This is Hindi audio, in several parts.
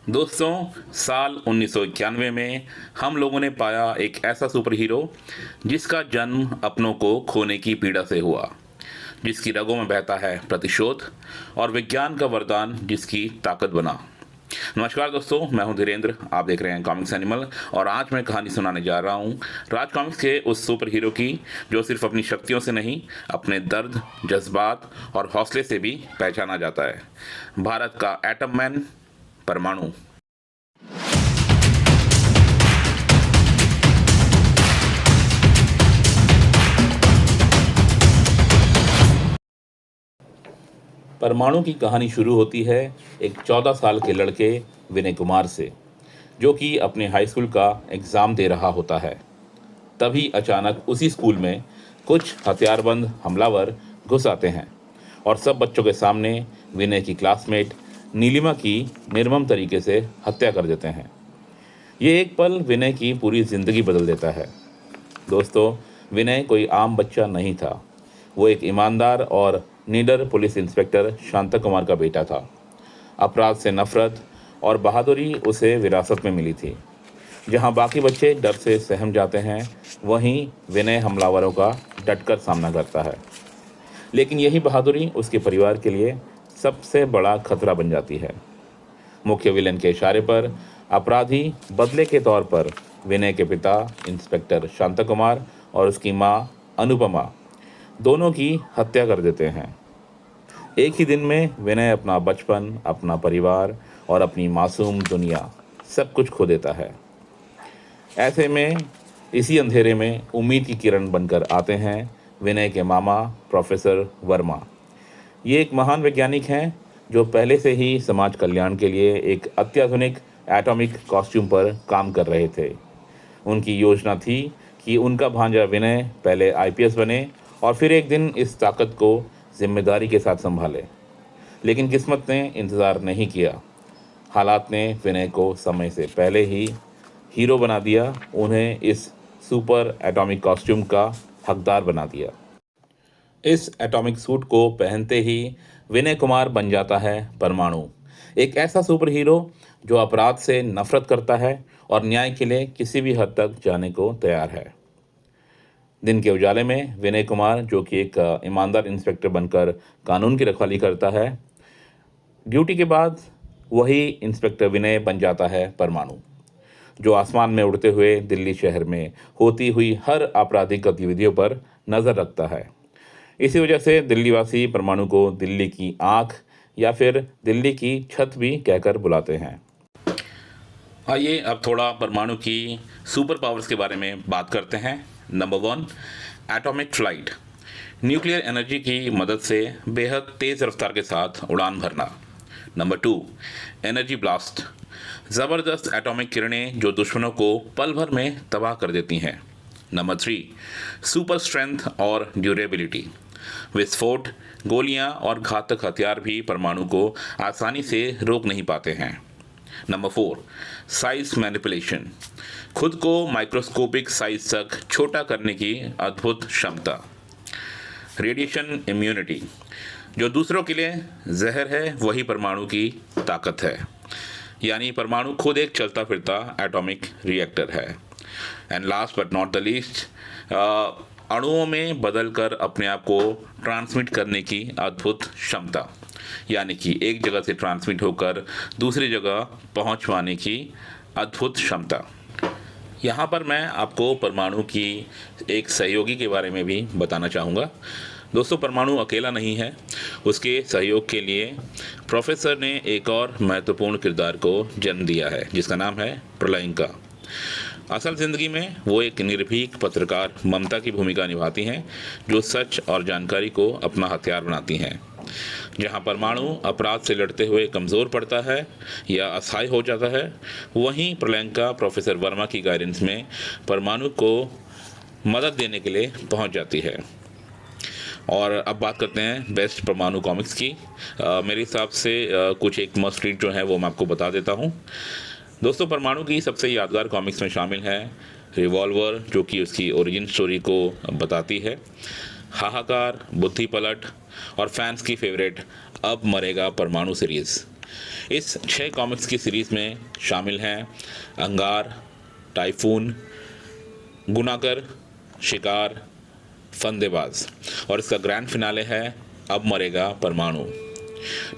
दोस्तों, साल 1991 में हम लोगों ने पाया एक ऐसा सुपर हीरो जिसका जन्म अपनों को खोने की पीड़ा से हुआ, जिसकी रगों में बहता है प्रतिशोध और विज्ञान का वरदान जिसकी ताकत बना। नमस्कार दोस्तों, मैं हूं धीरेन्द्र। आप देख रहे हैं कॉमिक्स एनिमल और आज मैं कहानी सुनाने जा रहा हूं राज कॉमिक्स के उस सुपर हीरो की जो सिर्फ अपनी शक्तियों से नहीं, अपने दर्द, जज्बात और हौसले से भी पहचाना जाता है। भारत का एटम मैन, परमाणु। परमाणु की कहानी शुरू होती है एक 14 साल के लड़के विनय कुमार से, जो कि अपने हाई स्कूल का एग्ज़ाम दे रहा होता है। तभी अचानक उसी स्कूल में कुछ हथियारबंद हमलावर घुस आते हैं और सब बच्चों के सामने विनय की क्लासमेट नीलिमा की निर्मम तरीके से हत्या कर देते हैं। ये एक पल विनय की पूरी ज़िंदगी बदल देता है। दोस्तों, विनय कोई आम बच्चा नहीं था। वो एक ईमानदार और निडर पुलिस इंस्पेक्टर शांता कुमार का बेटा था। अपराध से नफरत और बहादुरी उसे विरासत में मिली थी। जहां बाकी बच्चे डर से सहम जाते हैं, वहीं विनय हमलावरों का डटकर सामना करता है। लेकिन यही बहादुरी उसके परिवार के लिए सबसे बड़ा खतरा बन जाती है। मुख्य विलेन के इशारे पर अपराधी बदले के तौर पर विनय के पिता इंस्पेक्टर शांता कुमार और उसकी मां अनुपमा दोनों की हत्या कर देते हैं। एक ही दिन में विनय अपना बचपन, अपना परिवार और अपनी मासूम दुनिया सब कुछ खो देता है। ऐसे में इसी अंधेरे में उम्मीद की किरण बनकर आते हैं विनय के मामा प्रोफेसर वर्मा। ये एक महान वैज्ञानिक हैं जो पहले से ही समाज कल्याण के लिए एक अत्याधुनिक एटॉमिक कॉस्ट्यूम पर काम कर रहे थे। उनकी योजना थी कि उनका भांजा विनय पहले आईपीएस बने और फिर एक दिन इस ताकत को जिम्मेदारी के साथ संभाले। लेकिन किस्मत ने इंतज़ार नहीं किया। हालात ने विनय को समय से पहले ही हीरो बना दिया, उन्हें इस सुपर एटॉमिक कॉस्ट्यूम का हकदार बना दिया। इस एटॉमिक सूट को पहनते ही विनय कुमार बन जाता है परमाणु, एक ऐसा सुपर हीरो जो अपराध से नफरत करता है और न्याय के लिए किसी भी हद तक जाने को तैयार है। दिन के उजाले में विनय कुमार, जो कि एक ईमानदार इंस्पेक्टर बनकर कानून की रखवाली करता है, ड्यूटी के बाद वही इंस्पेक्टर विनय बन जाता है परमाणु, जो आसमान में उड़ते हुए दिल्ली शहर में होती हुई हर आपराधिक गतिविधियों पर नज़र रखता है। इसी वजह से दिल्लीवासी परमाणु को दिल्ली की आँख या फिर दिल्ली की छत भी कहकर बुलाते हैं। आइए अब थोड़ा परमाणु की सुपर पावर्स के बारे में बात करते हैं। Number 1, atomic flight. Nuclear energy की मदद से बेहद तेज़ रफ्तार के साथ उड़ान भरना। Number 2, energy blast. ज़बरदस्त एटॉमिक किरणें जो दुश्मनों को पल भर में तबाह कर देती हैं। नंबर 3, सुपर स्ट्रेंथ और ड्यूरेबिलिटी। विस्फोट, गोलियां और घातक हथियार भी परमाणु को आसानी से रोक नहीं पाते हैं। Number 4, size manipulation. खुद को माइक्रोस्कोपिक साइज तक छोटा करने की अद्भुत क्षमता। Radiation immunity. जो दूसरों के लिए जहर है, वही परमाणु की ताकत है। यानी परमाणु खुद एक चलता फिरता एटॉमिक रिएक्टर है। And last but not the least, अणुओं में बदलकर अपने आप को ट्रांसमिट करने की अद्भुत क्षमता। यानी कि एक जगह से ट्रांसमिट होकर दूसरी जगह पहुंच पाने की अद्भुत क्षमता। यहाँ पर मैं आपको परमाणु की एक सहयोगी के बारे में भी बताना चाहूँगा। दोस्तों, परमाणु अकेला नहीं है। उसके सहयोग के लिए प्रोफेसर ने एक और महत्वपूर्ण किरदार को जन्म दिया है, जिसका नाम है प्रलयंका। असल ज़िंदगी में वो एक निर्भीक पत्रकार ममता की भूमिका निभाती हैं, जो सच और जानकारी को अपना हथियार बनाती हैं। जहां परमाणु अपराध से लड़ते हुए कमज़ोर पड़ता है या असहाय हो जाता है, वहीं प्रलयंका प्रोफेसर वर्मा की गाइडेंस में परमाणु को मदद देने के लिए पहुंच जाती है। और अब बात करते हैं बेस्ट परमाणु कॉमिक्स की। मेरे हिसाब से कुछ एक मस्ट रीड जो है वो मैं आपको बता देता हूँ। दोस्तों, परमाणु की सबसे यादगार कॉमिक्स में शामिल है रिवॉल्वर, जो कि उसकी ओरिजिन स्टोरी को बताती है, हाहाकार, बुद्धि पलट और फैंस की फेवरेट अब मरेगा परमाणु सीरीज़। इस 6 कॉमिक्स की सीरीज़ में शामिल हैं अंगार, टाइफून, गुनाकर, शिकार, फंदेबाज और इसका ग्रैंड फिनाले है अब मरेगा परमाणु।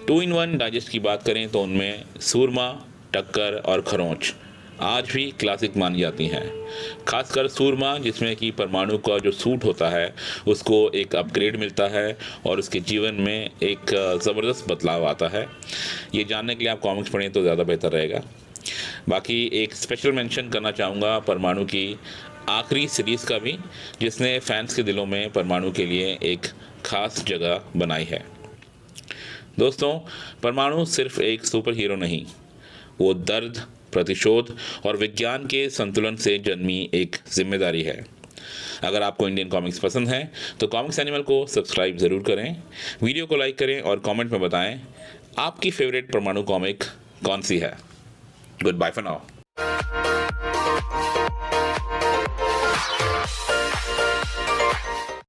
2 in 1 डाइजेस्ट की बात करें तो उनमें सूरमा, टक्कर और खरोंच आज भी क्लासिक मानी जाती हैं। खासकर सूरमा, जिसमें कि परमाणु का जो सूट होता है उसको एक अपग्रेड मिलता है और उसके जीवन में एक ज़बरदस्त बदलाव आता है। ये जानने के लिए आप कॉमिक्स पढ़ें तो ज़्यादा बेहतर रहेगा। बाकी एक स्पेशल मेंशन करना चाहूँगा परमाणु की आखिरी सीरीज़ का भी, जिसने फैंस के दिलों में परमाणु के लिए एक ख़ास जगह बनाई है। दोस्तों, परमाणु सिर्फ एक सुपर हीरो नहीं, वो दर्द, प्रतिशोध और विज्ञान के संतुलन से जन्मी एक जिम्मेदारी है। अगर आपको इंडियन कॉमिक्स पसंद है तो कॉमिक्स एनिमल को सब्सक्राइब ज़रूर करें, वीडियो को लाइक करें और कमेंट में बताएं आपकी फेवरेट परमाणु कॉमिक कौन सी है। Good bye for now.